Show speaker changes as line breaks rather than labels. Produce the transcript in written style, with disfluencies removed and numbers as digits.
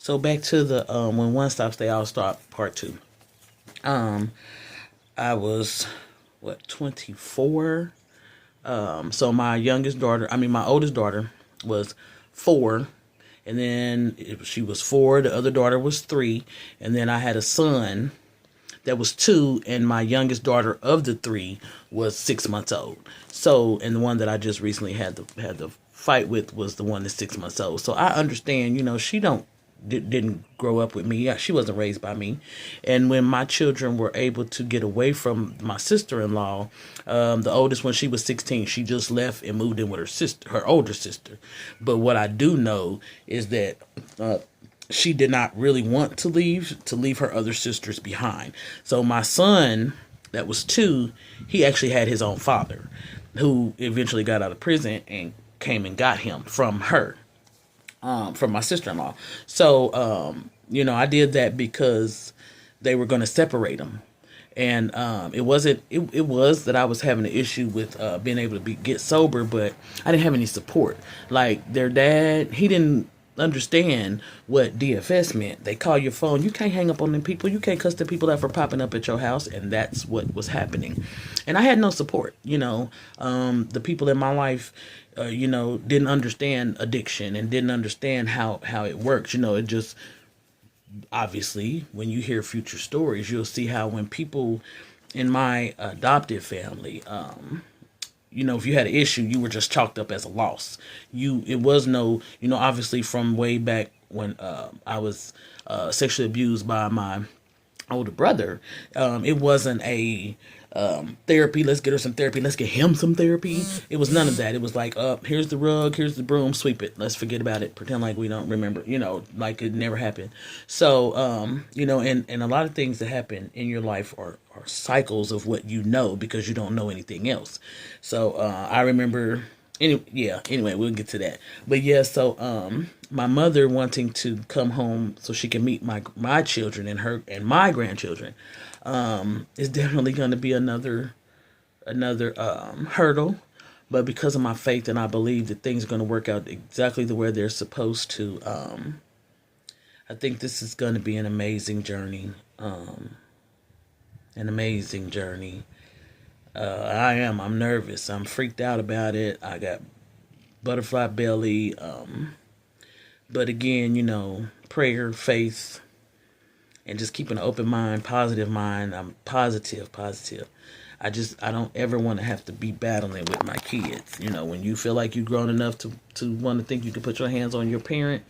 So back to the when one stops, they all stop. Part two. Um, I was what 24. So my youngest daughter, I mean my oldest daughter, was 4, and then she was 4. The other daughter was 3, and then I had a son that was 2, and my youngest daughter of the 3 was 6 months old. So, and the one that I just recently had the fight with was the one that's 6 months old. So I understand, she didn't grow up with me. Yeah, she wasn't raised by me. And when my children were able to get away from my sister-in-law, the oldest one, she was 16. She just left and moved in with her sister, her older sister. But what I do know is that she did not really want to leave her other sisters behind. So my son, that was 2, he actually had his own father, who eventually got out of prison and came and got him from her, from my sister-in-law. So, I did that because they were going to separate them. And it wasn't. It was that I was having an issue with being able to get sober, but I didn't have any support. Like their dad, he didn't understand what DFS meant. They call your phone. You can't hang up on them people. You can't cuss the people out for popping up at your house, and that's what was happening. And I had no support. The people in my life, didn't understand addiction and didn't understand how it works. It just obviously, when you hear future stories, you'll see how when people in my adoptive family, if you had an issue, you were just chalked up as a loss. It was no, obviously from way back when I was sexually abused by my older brother, it wasn't a therapy. Let's get her some therapy. Let's get him some therapy. It was none of that. It was like, here's the rug, here's the broom, sweep it. Let's forget about it. Pretend like we don't remember. Like it never happened. So, and a lot of things that happen in your life are cycles of what you know because you don't know anything else. So I remember. Anyway, we'll get to that. But yeah, so my mother wanting to come home so she can meet my children and my grandchildren is definitely going to be another hurdle. But because of my faith and I believe that things are going to work out exactly the way they're supposed to, I think this is going to be an amazing journey. An amazing journey. I'm nervous. I'm freaked out about it. I got butterfly belly. But again, prayer, faith, and just keeping an open mind, positive mind. I'm positive. I don't ever want to have to be battling with my kids. When you feel like you're grown enough to want to think you can put your hands on your parent,